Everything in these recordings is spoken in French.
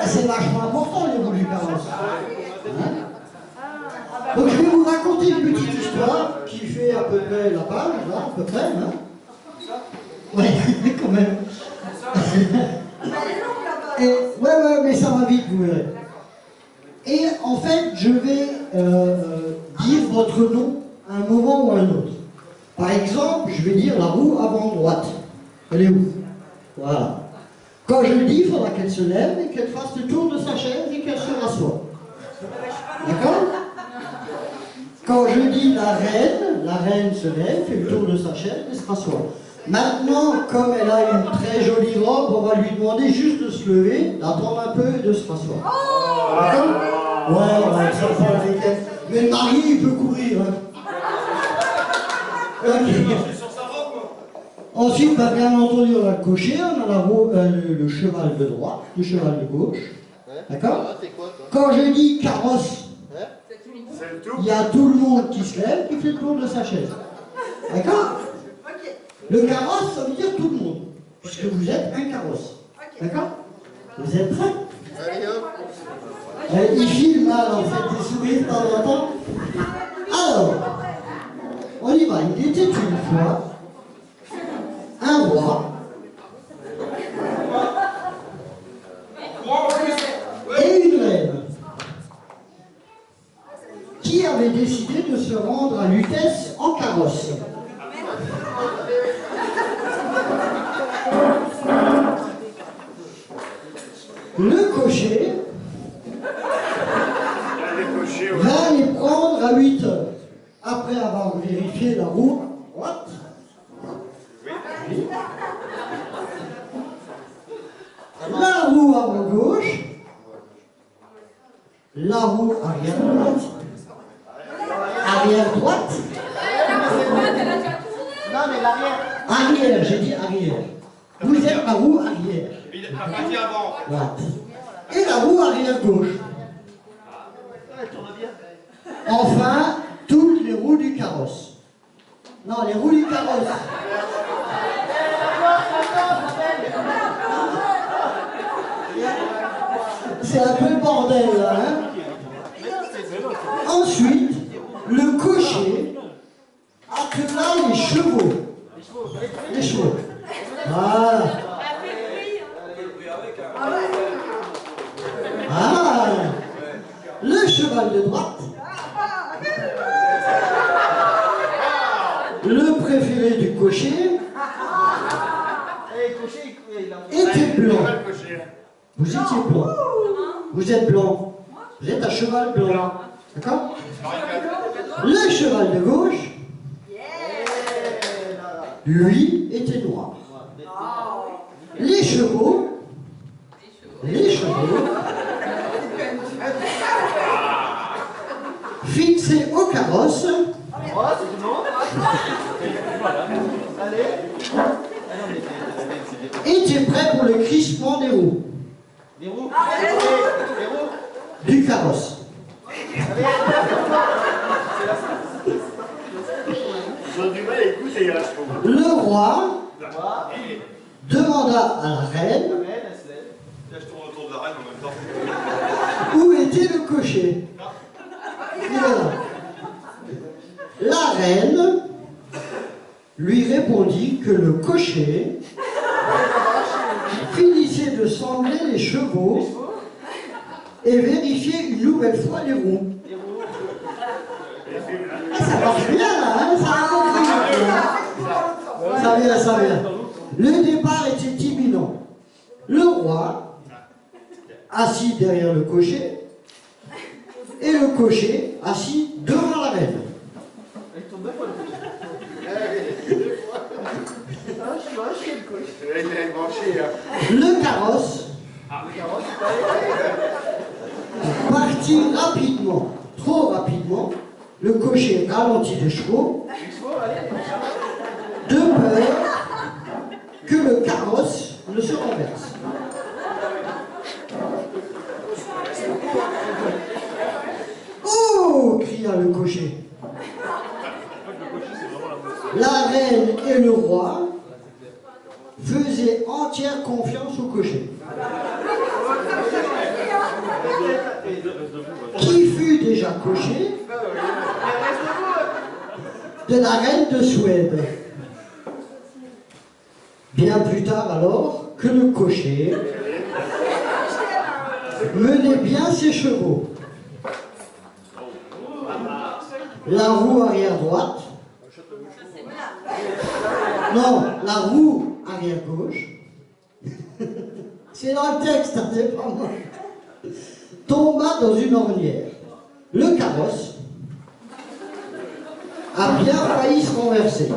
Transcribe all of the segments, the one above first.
c'est vachement important les roues du carrosse. Hein? Donc je vais vous raconter une petite histoire qui fait à peu près la page, là, à peu près. Hein? Oui, quand même. Ouais, mais ça va vite, vous verrez. Et en fait, je vais dire votre nom à un moment ou à un autre. Par exemple, je vais dire la roue avant droite. Elle est où? Voilà. Quand je le dis, il faudra qu'elle se lève et qu'elle fasse le tour de sa chaise et qu'elle se rassoie. D'accord? Quand je dis la reine se lève, fait le tour de sa chaise et se rassoit. Maintenant, comme elle a une très jolie robe, on va lui demander juste de se lever, d'attendre un peu et de se rasseoir. D'accord? Ouais, ça va avec elle. Mais le mari, il peut courir. Hein. Okay. Ensuite, bah, bien entendu, on a le cocher, on a le cheval de droite, le cheval de gauche. D'accord? Quand je dis carrosse, il y a tout le monde qui se lève, qui fait le tour de sa chaise. D'accord? Le carrosse, ça veut dire tout le monde, puisque vous êtes un carrosse. D'accord? Vous êtes prêts? Il filme mal, en fait, des sourires de temps en temps. Alors, on y va. Il était une fois un roi et une reine qui avaient décidé de se rendre à Lutèce en carrosse. Le cocher va les prendre à 8 heures, après avoir vérifié la roue droite. La roue avant gauche, la roue arrière droite, arrière droite. Non mais l'arrière. Arrière, j'ai dit arrière. Vous êtes la roue arrière. Droite. Et la roue arrière gauche. Enfin, toutes les roues du carrosse. Non, les roues du carrosse. C'est un peu le bordel là, hein. Ensuite, le cocher attela les chevaux. Les chevaux. Voilà. Ah, le cheval de droite. Le préféré du cocher était blanc. Vous étiez blanc. Vous êtes blanc. Vous êtes un cheval blanc. D'accord? Le cheval de gauche, lui, était noir. Les chevaux, fixés au carrosse, étaient prêts pour le crispement des roues. Du carrosse. Le roi demanda à la reine où était le cocher. Il est là. La reine lui répondit que le cocher finissait de sangler les chevaux et vérifiait une nouvelle fois les roues. Ça marche bien là, hein? Ça vient. Le départ était imminent. Le roi, assis derrière le cocher, et le cocher, assis devant la reine. Le carrosse partit rapidement, trop rapidement. Le cocher ralentit les chevaux, de peur que le carrosse ne se renverse. Oh! Cria le cocher. La reine et le roi faisaient entière confiance au cocher. qui fut déjà cocher de la reine de Suède. Bien plus tard alors que le cocher menait bien ses chevaux. La roue arrière droite, non, la roue arrière gauche, c'est dans le texte, hein, c'est pas moi, tomba dans une ornière. Le carrosse a bien failli se renverser.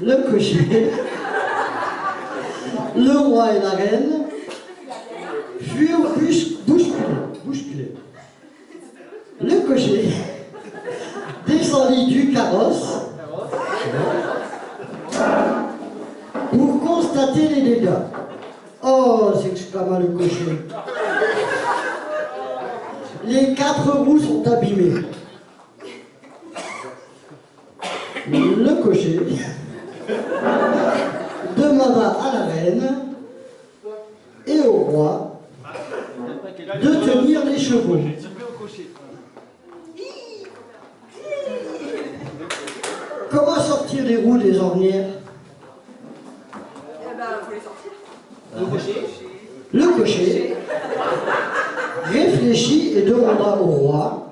Le cocher, le roi et la reine furent bousculés. Le cocher descendit du carrosse pour constater les dégâts. Oh, s'exclama le cocher. Les 4 roues sont abîmées. Le cocher demanda à la reine et au roi de tenir les chevaux. Comment sortir les roues des ornières? Eh ben, faut les sortir. Le cocher réfléchit et demanda au roi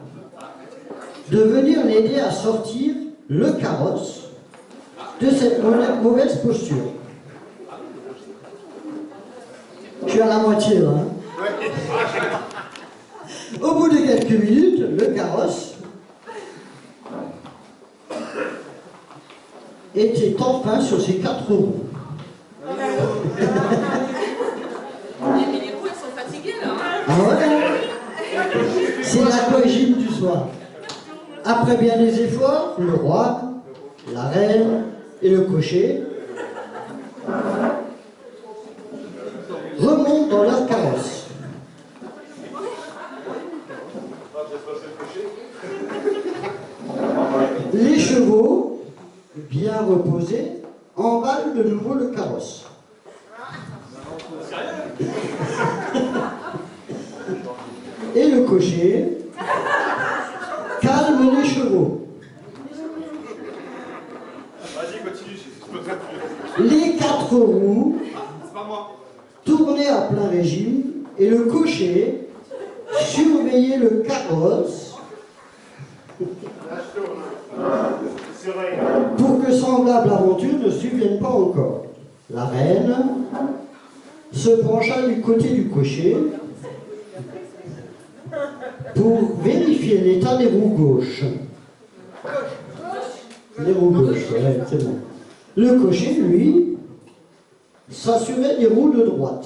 de venir l'aider à sortir le carrosse de cette mauvaise posture. Je suis à la moitié là. Hein. Au bout de quelques minutes, le carrosse était enfin sur ses 4 roues. Mais les roues, elles sont fatiguées là. Ah ouais? C'est l'aquagym du soir. Après bien des efforts, le roi, la reine et le cocher remontent dans leur carrosse. Les chevaux, bien reposés, emballent de nouveau le carrosse. Et le cocher calme les chevaux. Vas-y, continue, je peux faire plus. Les 4 roues C'est pas moi. tournaient à plein régime et le cocher surveillait le carrosse pour que semblable aventure ne survienne pas encore. La reine se pencha du côté du cocher pour vérifier l'état des roues gauches. Les roues gauches, ouais, c'est bon. Le cocher, lui, s'assurait des roues de droite.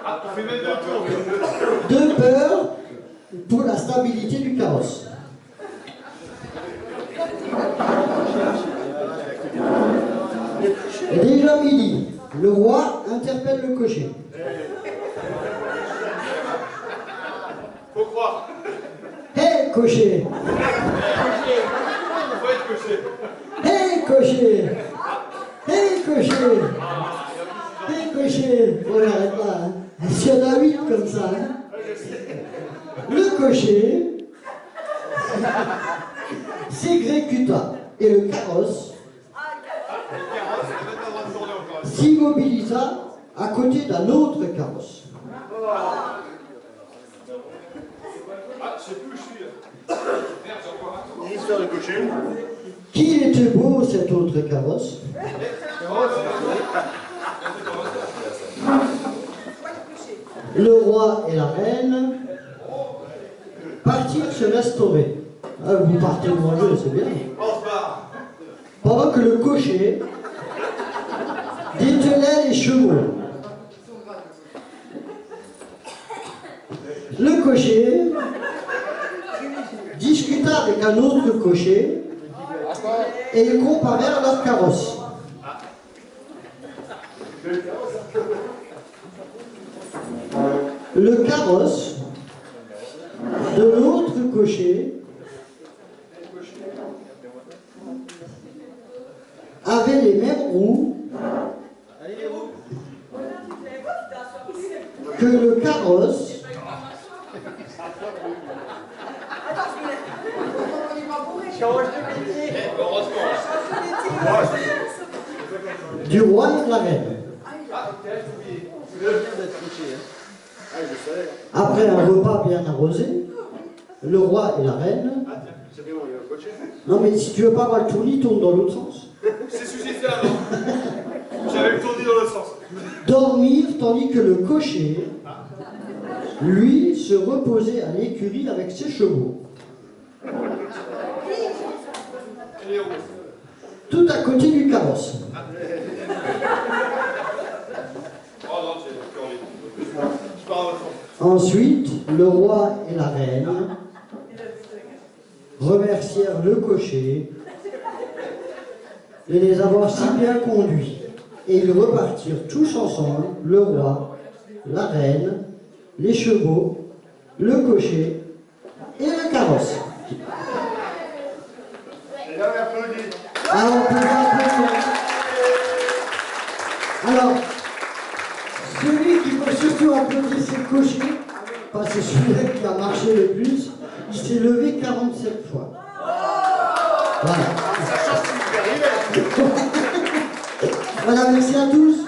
Ah, on fait même 2 tours. De peur pour la stabilité du carrosse. Déjà midi, le roi interpelle le cocher. Faut croire. Hé, cocher! Faut être coché. Hé, cocher! Hé, cocher! Hé, cocher! Bon, j'arrête là. Hein. Il y en a 8 comme ça. Hein. Le cocher s'exécuta et le carrosse s'immobilisa à côté d'un autre carrosse. Ah, je sais plus où je suis là. Merde, j'ai encore un tour. L'histoire du cocher. Qu'il était beau cet autre carrosse. Le roi et la reine partirent se restaurer. Ah, vous partez de manger, c'est bien. On se barre. Pendant que le cocher détenait les chevaux. Le cocher discuta avec un autre cocher et ils comparèrent leurs carrosses. Le carrosse de l'autre cocher avait les mêmes roues que le carrosse du roi et de la reine. Après un repas bien arrosé, le roi et la reine. Non mais si tu veux pas avoir le tournis, tourne dans l'autre sens. C'est ce que j'ai fait avant. J'avais le tourné dans l'autre sens. Dormirent tandis que le cocher, lui, se reposait à l'écurie avec ses chevaux. Et les roues. Tout à côté du carrosse. Oh non, c'est encore les. Je pars à votre sens. Ensuite, le roi et la reine remercièrent le cocher de les avoir si bien conduits. Et ils repartirent tous ensemble, le roi, la reine, les chevaux, le cocher et le carrosse. Et là, on applaudit. Alors, on peut applaudir. Alors, celui qui peut surtout applaudir, c'est le cocher, parce que c'est celui-là qui a marché le plus. Il s'est levé 47 fois. Voilà. Voilà, merci à tous.